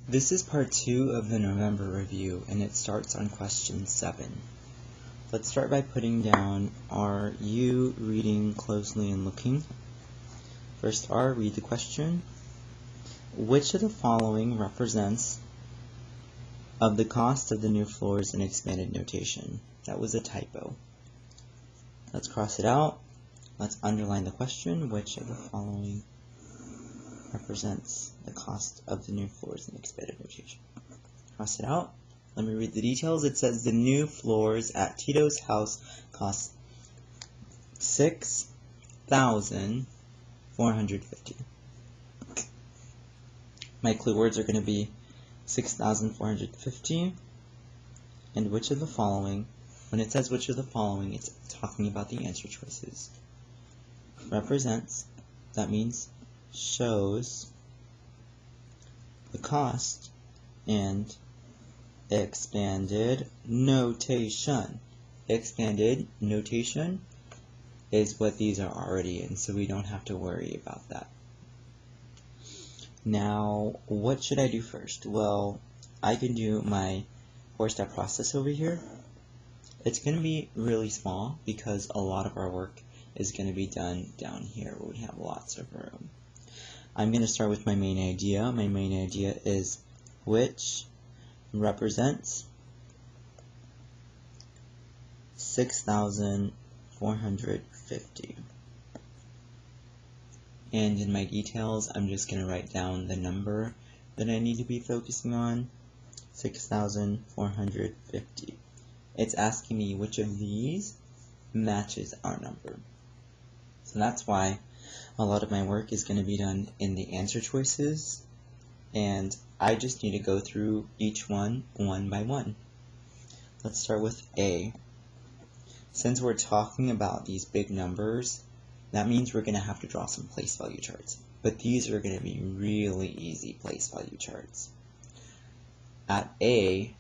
This is part 2 of the November review, and it starts on question 7. Let's start by putting down, are you reading closely and looking? First R, read the question. Which of the following represents of the cost of the new floors in expanded notation? That was a typo. Let's cross it out. Let's underline the question. Which of the following represents the cost of the new floors in expanded notation? Cross it out. Let me read the details. It says the new floors at Tito's house cost $6,450. My clue words are going to be 6,450 and which of the following. When it says which of the following, it's talking about the answer choices. Represents, that means shows the cost, and expanded notation. Expanded notation is what these are already in, so we don't have to worry about that. Now, what should I do first? Well, I can do my 4-step process over here. It's going to be really small because a lot of our work is going to be done down here where we have lots of room. I'm going to start with my main idea. My main idea is which represents 6,450. And in my details, I'm just going to write down the number that I need to be focusing on, 6,450. It's asking me which of these matches our number. So that's why a lot of my work is going to be done in the answer choices, and I just need to go through each one by one. Let's start with A. Since we're talking about these big numbers, that means we're going to have to draw some place value charts. But these are going to be really easy place value charts. At A,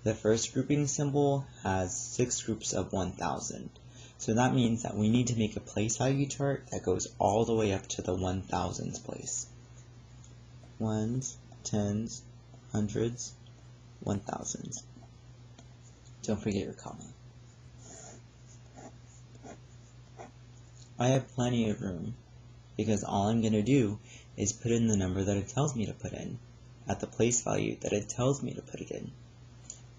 the first grouping symbol has 6 groups of 1,000. So that means that we need to make a place value chart that goes all the way up to the 1,000s place. Ones, tens, hundreds, 1,000s. Don't forget your comma. I have plenty of room because all I'm going to do is put in the number that it tells me to put in at the place value that it tells me to put it in.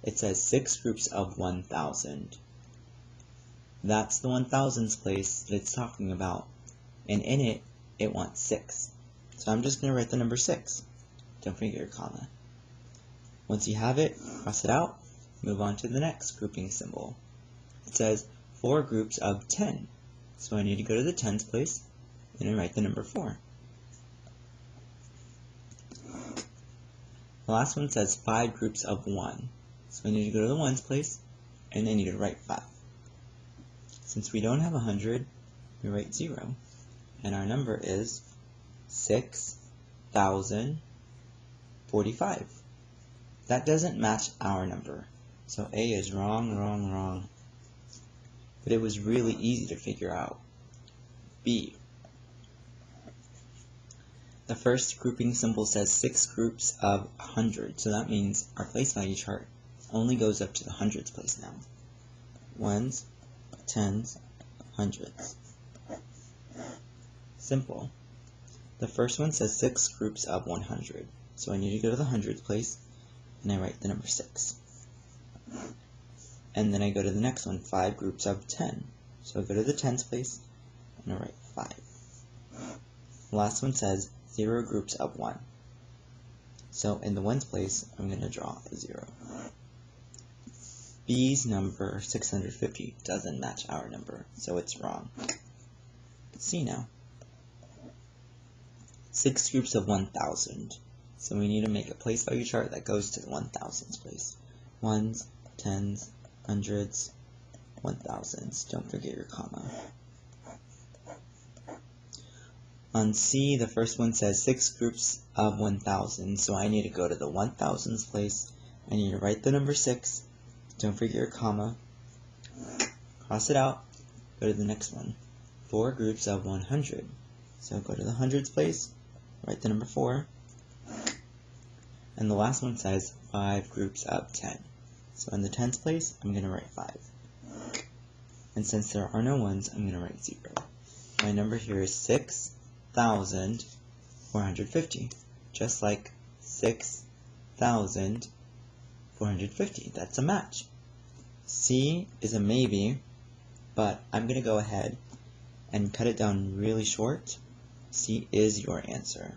It says 6 groups of 1,000. That's the 1,000s place that it's talking about, and in it, it wants 6. So I'm just going to write the number 6. Don't forget your comma. Once you have it, cross it out, move on to the next grouping symbol. It says 4 groups of 10. So I need to go to the tens place, and I write the number 4. The last one says 5 groups of 1. So I need to go to the ones place, and I need to write 5. Since we don't have 100, we write 0, and our number is 6,045. That doesn't match our number, so A is wrong. But it was really easy to figure out. B. The first grouping symbol says 6 groups of 100, so that means our place value chart only goes up to the hundreds place now. Ones, tens, hundreds. Simple. The first one says 6 groups of 100, so I need to go to the hundreds place, and I write the number 6. And then I go to the next one, 5 groups of 10. So I go to the tens place, and I write 5. The last one says 0 groups of 1. So in the ones place, I'm going to draw a 0. B's number, 650, doesn't match our number, so it's wrong. C now. 6 groups of 1,000. So we need to make a place value chart that goes to the 1,000s place. Ones, tens, hundreds, 1,000s. Don't forget your comma. On C, the first one says 6 groups of 1,000, so I need to go to the 1,000s place. I need to write the number 6. Don't forget your comma. Cross it out. Go to the next one. 4 groups of 100. So go to the hundreds place. Write the number 4. And the last one says 5 groups of 10. So in the tens place, I'm going to write 5. And since there are no ones, I'm going to write 0. My number here is 6,450. Just like 6,450. That's a match. C is a maybe, but I'm going to go ahead and cut it down really short. C is your answer.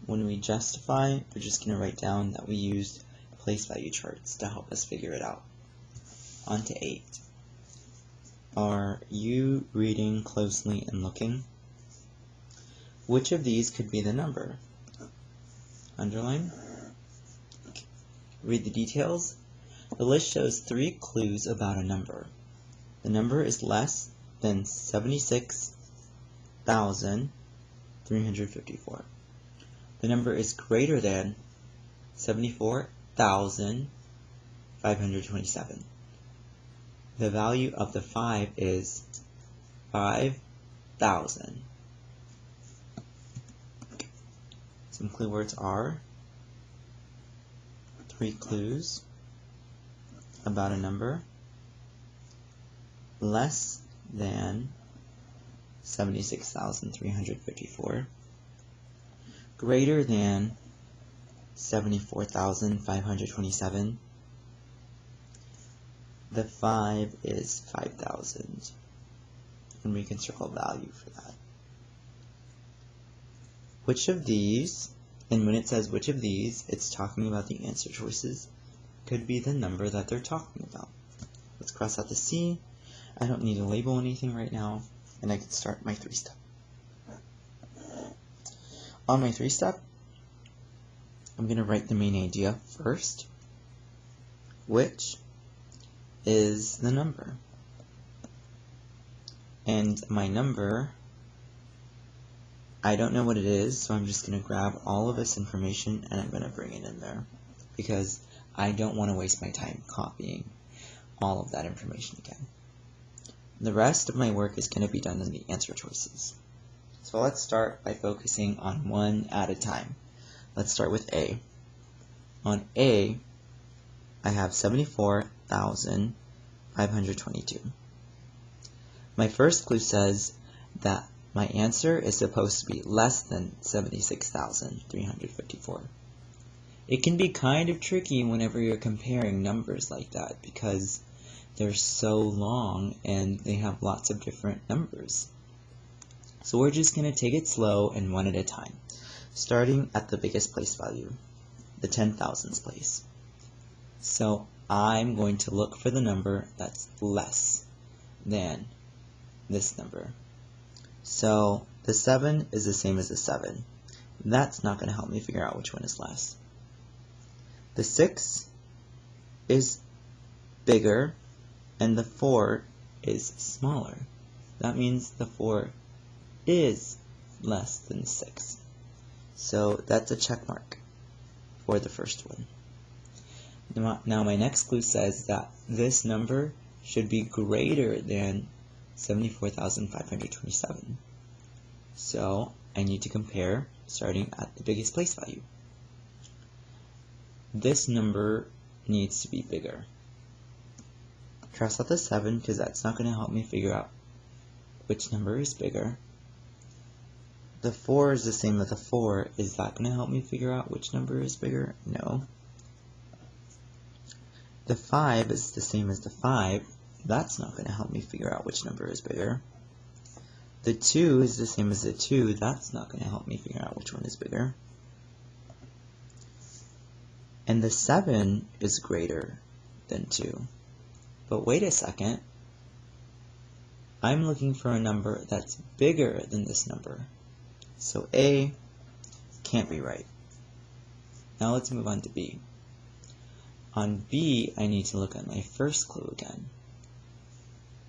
When we justify, we're just going to write down that we used place value charts to help us figure it out. On to 8. Are you reading closely and looking? Which of these could be the number? Underline. Read the details. The list shows 3 clues about a number. The number is less than 76,354. The number is greater than 74,527. The value of the 5 is 5,000. Some clue words are 3 clues about a number, less than 76,354, greater than 74,527, the 5 is 5,000, and we can circle value for that. Which of these, and when it says which of these, it's talking about the answer choices, could be the number that they're talking about. Let's cross out the C. I don't need to label anything right now, and I can start my 3-step. On my 3-step, I'm going to write the main idea first, which is the number. And my number, I don't know what it is, so I'm just going to grab all of this information and I'm going to bring it in there, because I don't want to waste my time copying all of that information again. The rest of my work is going to be done in the answer choices. So let's start by focusing on one at a time. Let's start with A. On A, I have 74,522. My first clue says that my answer is supposed to be less than 76,354. It can be kind of tricky whenever you're comparing numbers like that because they're so long and they have lots of different numbers. So we're just going to take it slow and one at a time, starting at the biggest place value, the 10,000s place. So I'm going to look for the number that's less than this number. So the 7 is the same as the 7. That's not going to help me figure out which one is less. The 6 is bigger and the 4 is smaller. That means the 4 is less than the 6. So that's a check mark for the first one. Now my next clue says that this number should be greater than 74,527. So I need to compare starting at the biggest place value. This number needs to be bigger. Cross out the 7 because that's not going to help me figure out which number is bigger. The 4 is the same as the 4. Is that going to help me figure out which number is bigger? No. The 5 is the same as the 5. That's not going to help me figure out which number is bigger. The 2 is the same as the 2. That's not going to help me figure out which one is bigger. And the 7 is greater than 2. But wait a second. I'm looking for a number that's bigger than this number. So A can't be right. Now let's move on to B. On B, I need to look at my first clue again.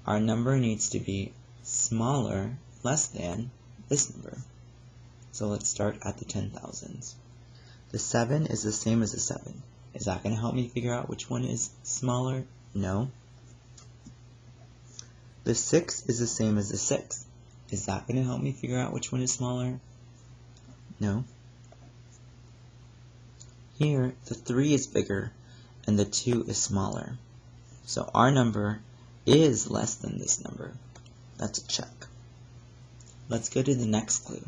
Our number needs to be smaller, less than this number. So let's start at the 10,000s. The 7 is the same as the 7. Is that going to help me figure out which one is smaller? No. The 6 is the same as the 6. Is that going to help me figure out which one is smaller? No. Here, the 3 is bigger and the 2 is smaller. So our number is less than this number. That's a check. Let's go to the next clue.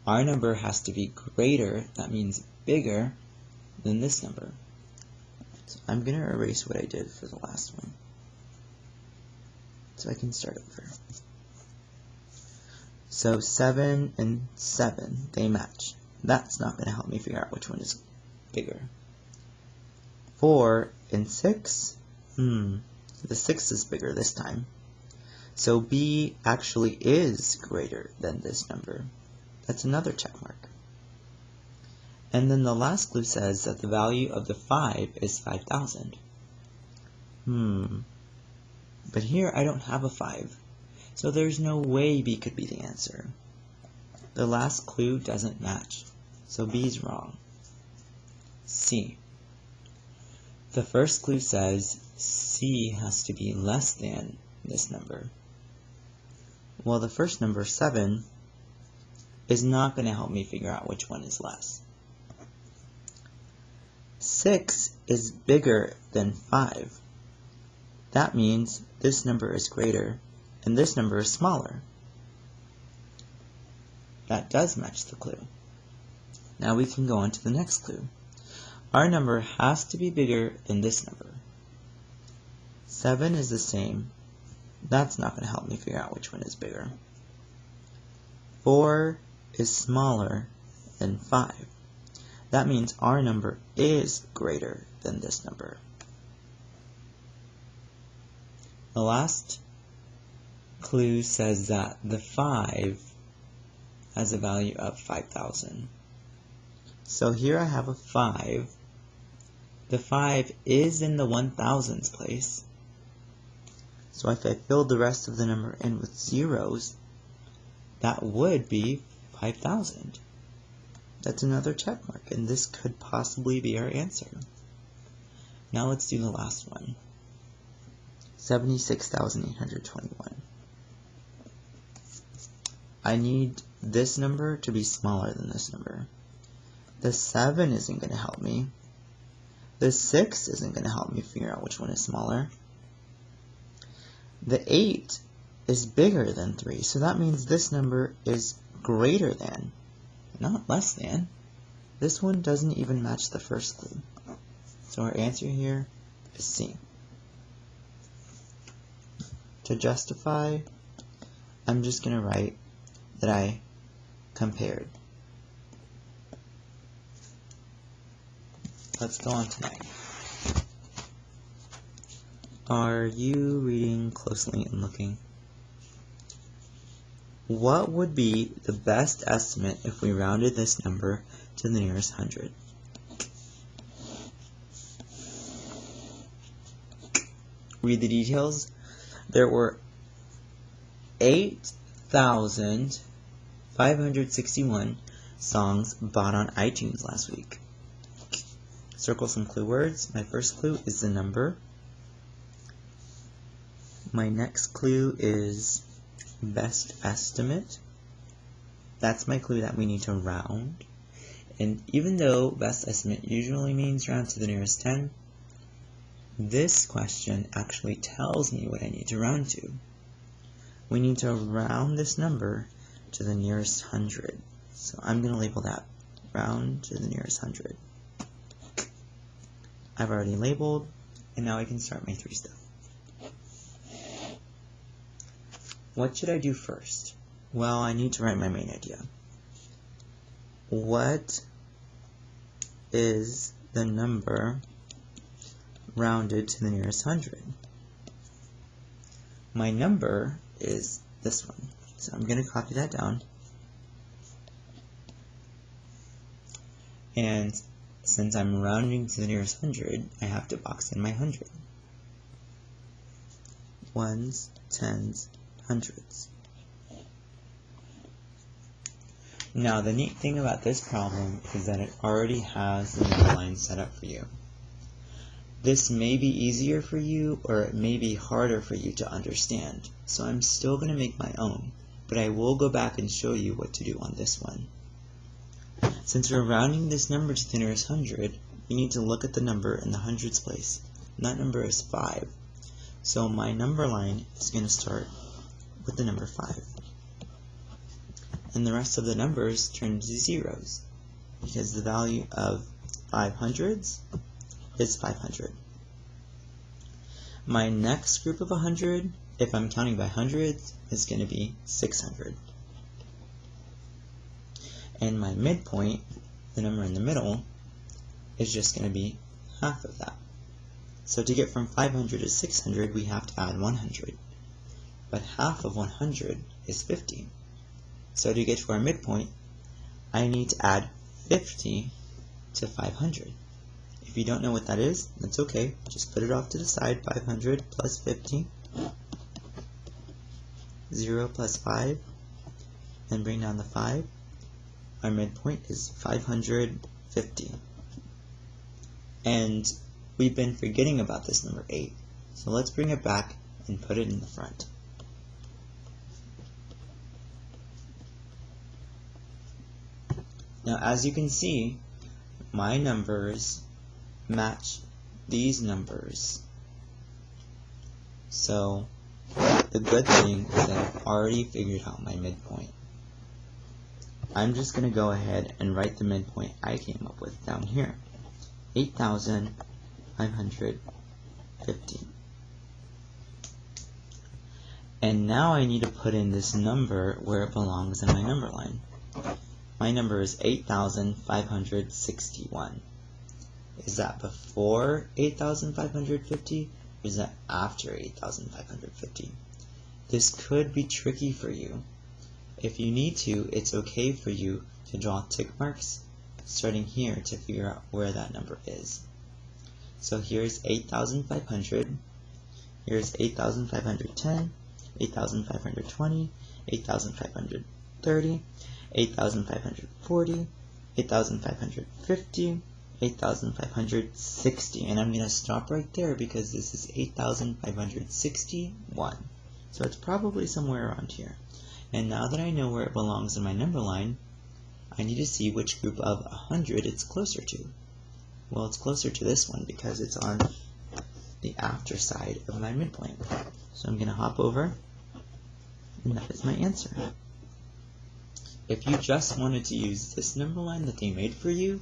Our number has to be greater, that means bigger, than this number. So I'm going to erase what I did for the last one, so I can start over. So 7 and 7, they match. That's not going to help me figure out which one is bigger. 4 and 6, the 6 is bigger this time. So B actually is greater than this number. That's another check mark. And then the last clue says that the value of the 5 is 5,000. But here I don't have a 5, so there's no way B could be the answer. The last clue doesn't match, so B's wrong. C. The first clue says C has to be less than this number. Well, the first number, 7, is not going to help me figure out which one is less. 6 is bigger than 5. That means this number is greater and this number is smaller. That does match the clue. Now we can go on to the next clue. Our number has to be bigger than this number. 7 is the same. That's not going to help me figure out which one is bigger. 4 is smaller than 5. That means our number is greater than this number. The last clue says that the 5 has a value of 5,000. So here I have a 5. The 5 is in the 1,000s place. So if I filled the rest of the number in with zeros, that would be 5,000. That's another check mark, and this could possibly be our answer. Now let's do the last one. 76,821. I need this number to be smaller than this number. The 7 isn't going to help me. The 6 isn't going to help me figure out which one is smaller. The 8 is bigger than 3, so that means this number is greater than, not less than. This one doesn't even match the first clue. So our answer here is C. To justify, I'm just going to write that I compared. Let's go on to 9. Are you reading closely and looking? What would be the best estimate if we rounded this number to the nearest 100? Read the details. There were 8,561 songs bought on iTunes last week. Circle some clue words. My first clue is the number. My next clue is best estimate. That's my clue that we need to round. And even though best estimate usually means round to the nearest 10, this question actually tells me what I need to round to. We need to round this number to the nearest 100. So I'm going to label that round to the nearest 100. I've already labeled, and now I can start my 3 stuff. What should I do first? Well, I need to write my main idea. What is the number rounded to the nearest 100? My number is this one. So I'm going to copy that down. And since I'm rounding to the nearest 100, I have to box in my 100. Ones, tens, hundreds. Now, the neat thing about this problem is that it already has the number line set up for you. This may be easier for you, or it may be harder for you to understand, so I'm still going to make my own, but I will go back and show you what to do on this one. Since we're rounding this number to the nearest hundred, we need to look at the number in the hundreds place. And that number is 5. So my number line is going to start with the number 5. And the rest of the numbers turn into zeros, because the value of 500s is 500. My next group of 100, if I'm counting by hundreds, is going to be 600. And my midpoint, the number in the middle, is just going to be half of that. So to get from 500 to 600, we have to add 100. But half of 100 is 50. So to get to our midpoint, I need to add 50 to 500. If you don't know what that is, that's okay. Just put it off to the side. 500 plus 50. 0 plus 5. And bring down the 5. Our midpoint is 550. And we've been forgetting about this number 8. So let's bring it back and put it in the front. Now, as you can see, my numbers match these numbers. So the good thing is that I've already figured out my midpoint. I'm just going to go ahead and write the midpoint I came up with down here. 8,550. And now I need to put in this number where it belongs in my number line. My number is 8,561. Is that before 8,550 or is that after 8,550? This could be tricky for you. If you need to, it's okay for you to draw tick marks starting here to figure out where that number is. So here's 8,500, here's 8,510, 8,520, 8,530, 8,540, 8,550, 8,560, and I'm going to stop right there because this is 8,561. So it's probably somewhere around here. And now that I know where it belongs in my number line, I need to see which group of 100 it's closer to. Well, it's closer to this one because it's on the after side of my midpoint. So I'm going to hop over, and that is my answer. If you just wanted to use this number line that they made for you,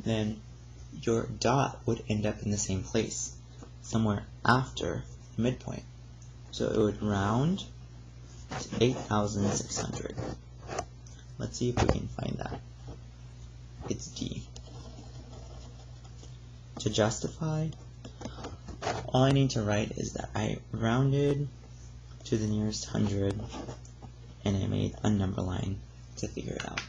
then your dot would end up in the same place, somewhere after the midpoint. So it would round to 8,600. Let's see if we can find that. It's D. To justify, all I need to write is that I rounded to the nearest 100 and I made a number line to figure it out.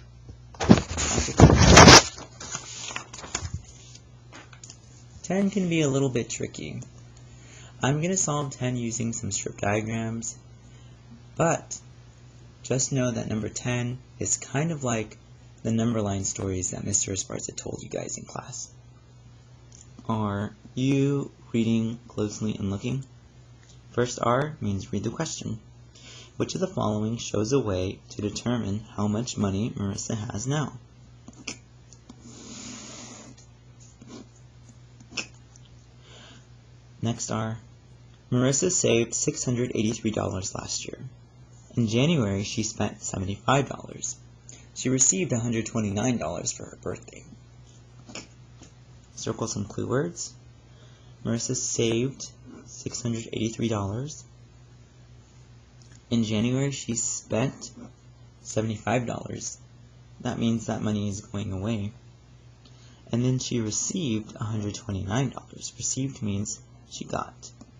10 can be a little bit tricky. I'm going to solve 10 using some strip diagrams, but just know that number 10 is kind of like the number line stories that Mr. Esparza told you guys in class. Are you reading closely and looking? First R means read the question. Which of the following shows a way to determine how much money Marissa has now? Next R. Marissa saved $683 last year. In January, she spent $75. She received $129 for her birthday. Circle some clue words. Marissa saved $683. In January, she spent $75. That means that money is going away. And then she received $129. Received means she got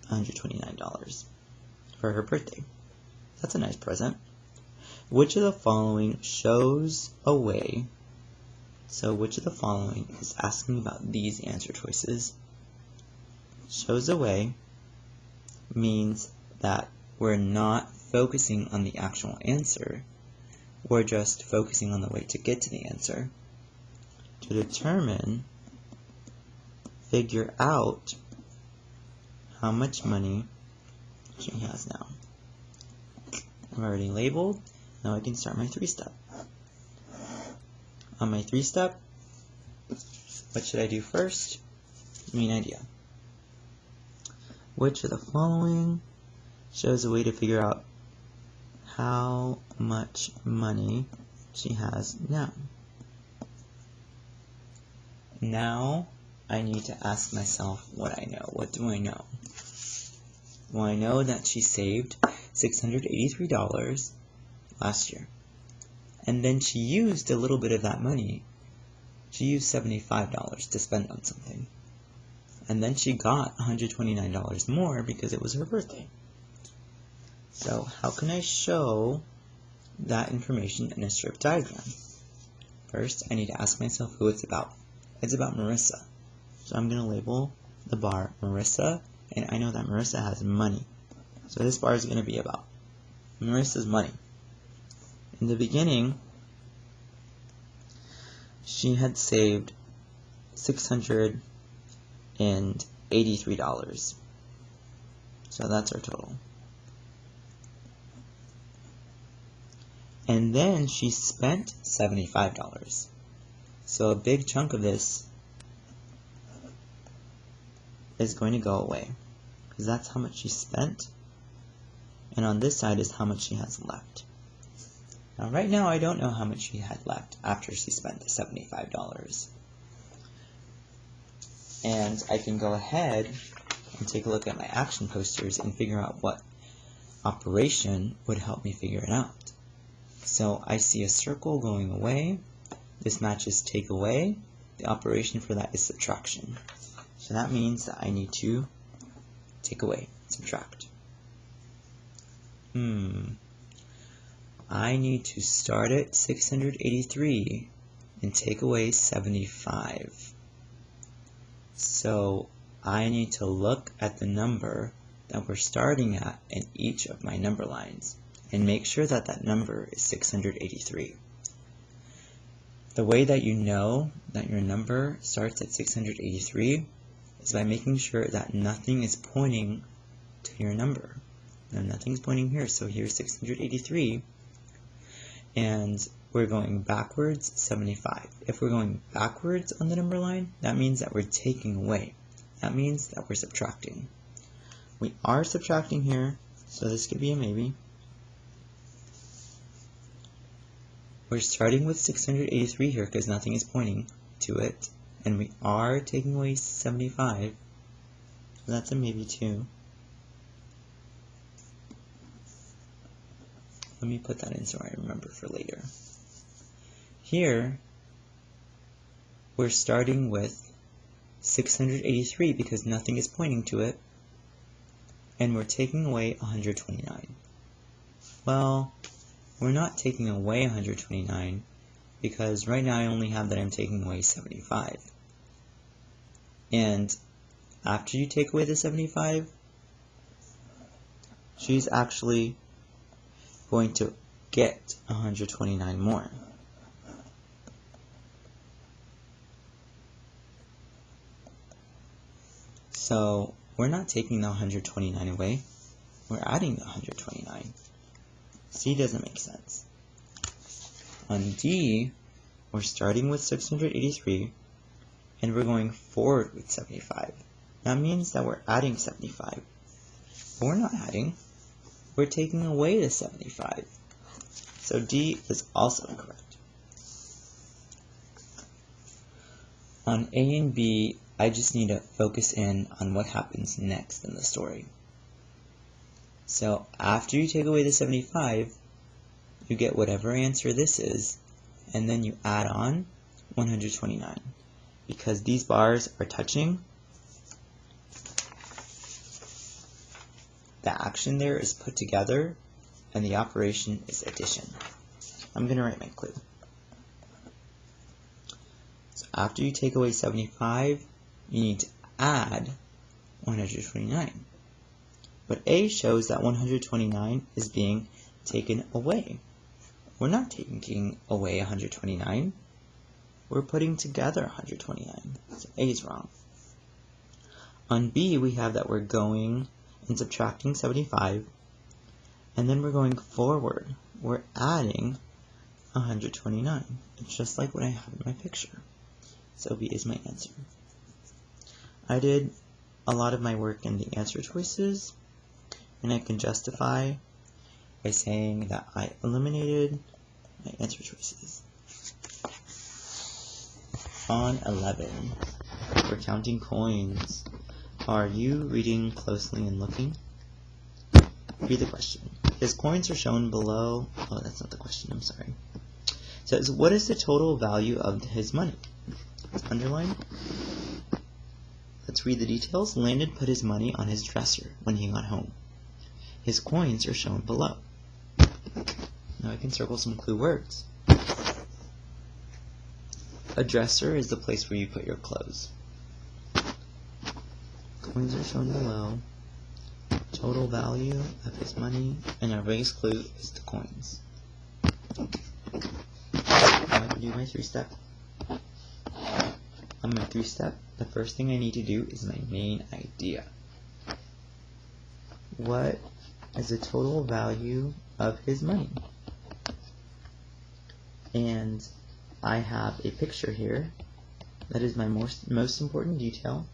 $129 for her birthday. That's a nice present. Which of the following shows a way? So which of the following is asking about these answer choices? Shows a way means that we're not focusing on the actual answer. We're just focusing on the way to get to the answer. To determine, figure out how much money she has now. I've already labeled. Now I can start my 3-step. on my 3-step, what should I do first? Main idea. Which of the following shows a way to figure out how much money she has now? Now I need to ask myself what I know. What do I know? Well, I know that she saved $683 last year. And then she used a little bit of that money. She used $75 to spend on something. And then she got $129 more because it was her birthday. So how can I show that information in a strip diagram? First, I need to ask myself who it's about. It's about Marissa. So I'm going to label the bar Marissa, and I know that Marissa has money. So this bar is going to be about Marissa's money. In the beginning, she had saved $683. So that's our total. And then she spent $75. So a big chunk of this is going to go away, because that's how much she spent, and on this side is how much she has left. Now right now I don't know how much she had left after she spent the $75. And I can go ahead and take a look at my action posters and figure out what operation would help me figure it out. So I see a circle going away. This matches take away. The operation for that is subtraction. So that means that I need to take away, subtract. I need to start at 683 and take away 75. So I need to look at the number that we're starting at in each of my number lines and make sure that that number is 683. The way that you know that your number starts at 683 is by making sure that nothing is pointing to your number. Now nothing's pointing here, so here's 683, and we're going backwards 75. If we're going backwards on the number line, that means that we're taking away. That means that we're subtracting. We are subtracting here, so this could be a maybe. We're starting with 683 here because nothing is pointing to it, and we are taking away 75, so that's a maybe too. Let me put that in so I remember for later. Here, we're starting with 683 because nothing is pointing to it, and we're taking away 129. Well, we're not taking away 129 because right now I only have that I'm taking away 75. And after you take away the 75, she's actually going to get 129 more. So we're not taking the 129 away, we're adding the 129. C doesn't make sense. On D, we're starting with 683, and we're going forward with 75. That means that we're adding 75. But we're not adding, we're taking away the 75. So D is also incorrect. On A and B, I just need to focus in on what happens next in the story. So after you take away the 75, you get whatever answer this is, and then you add on 129. Because these bars are touching, the action there is put together, and the operation is addition. I'm going to write my clue. So after you take away 75, you need to add 129. But A shows that 129 is being taken away. We're not taking away 129. We're putting together 129. So A is wrong. On B, we have that we're going and subtracting 75, and then we're going forward. We're adding 129. It's just like what I have in my picture. So B is my answer. I did a lot of my work in the answer choices, and I can justify by saying that I eliminated my answer choices. On 11, we're counting coins. Are you reading closely and looking? Read the question. His coins are shown below. Oh, that's not the question, I'm sorry. It says, what is the total value of his money? It's underlined. Let's read the details. Landon put his money on his dresser when he got home. His coins are shown below. Now I can circle some clue words. A dresser is the place where you put your clothes. Coins are shown below. Total value of his money, and our biggest clue is the coins. Now I can do my 3-step. On my 3-step, the first thing I need to do is my main idea. What is the total value of his money? And I have a picture here. That is my most important detail.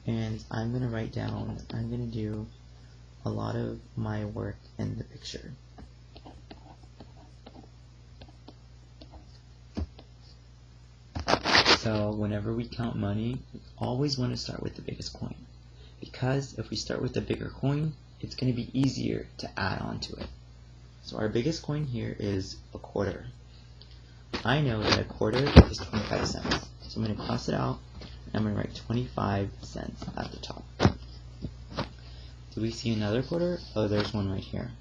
And I'm going to write down, I'm going to do a lot of my work in the picture. So whenever we count money, we always want to start with the biggest coin. Because if we start with the bigger coin, it's going to be easier to add on to it. So our biggest coin here is a quarter. I know that a quarter is 25 cents. So I'm going to cross it out. I'm going to write 25 cents at the top. Do we see another quarter? Oh, there's one right here.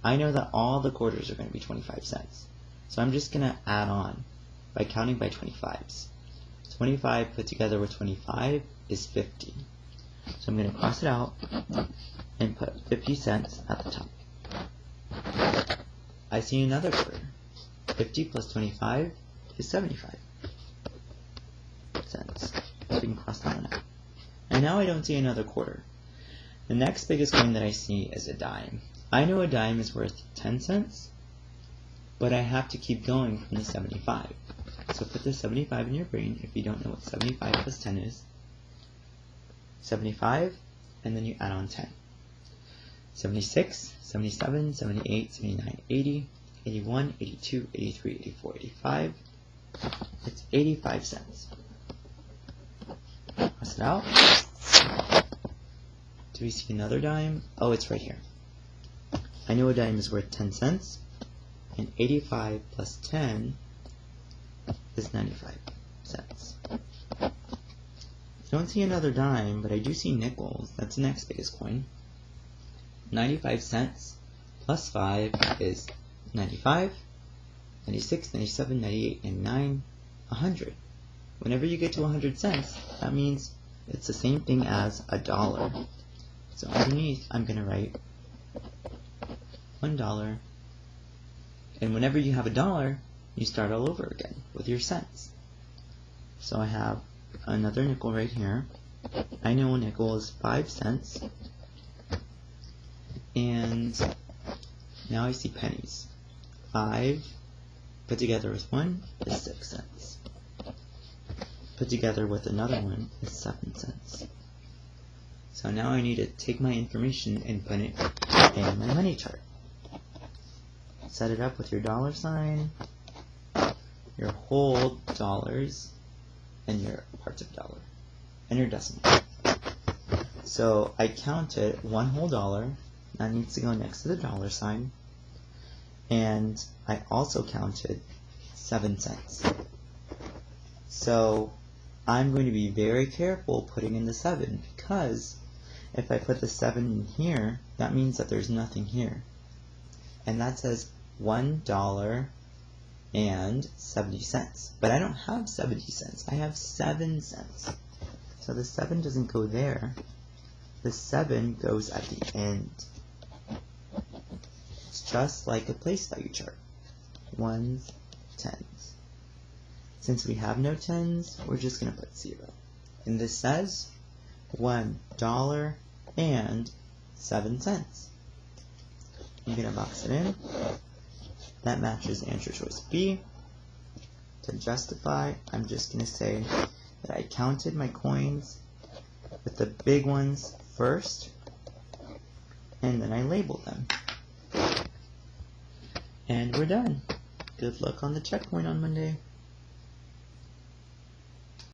I know that all the quarters are going to be 25 cents. So I'm just going to add on by counting by 25s. 25 put together with 25 is 50. So I'm going to cross it out and put 50 cents at the top. I see another quarter. 50 plus 25 is 75 cents. So we can cross that one out. And now I don't see another quarter. The next biggest coin that I see is a dime. I know a dime is worth 10 cents, but I have to keep going from the 75. So put the 75 in your brain if you don't know what 75 plus 10 is. 75, and then you add on 10. 76, 77, 78, 79, 80, 81, 82, 83, 84, 85. It's 85 cents. Cross it out. Do we see another dime? Oh, it's right here. I know a dime is worth 10 cents, and 85 plus 10 is 95 cents. I don't see another dime, but I do see nickels. That's the next biggest coin. 95 cents plus 5 is 95, 96, 97, 98, and 9, 100. Whenever you get to 100 cents, that means it's the same thing as a dollar. So underneath, I'm going to write $1. And whenever you have a dollar, you start all over again with your cents. So I have another nickel right here. I know a nickel is 5 cents. And now I see pennies. 5 put together with 1 is 6 cents. Put together with another one is 7 cents. So now I need to take my information and put it in my money chart. Set it up with your dollar sign, your whole dollars, and your parts of dollar, and your decimal. So I counted one whole dollar. That needs to go next to the dollar sign. And I also counted 7 cents. So I'm going to be very careful putting in the 7, because if I put the 7 in here, that means that there's nothing here. And that says $1 and 70 cents. But I don't have 70 cents. I have 7 cents. So the 7 doesn't go there. The 7 goes at the end. It's just like a place value chart. Ones, tens. Since we have no tens, we're just going to put 0. And this says $1 and 7 cents. I'm going to box it in. that matches answer choice B. To justify, I'm just going to say that I counted my coins with the big ones first, and then I labeled them. And we're done. Good luck on the checkpoint on Monday.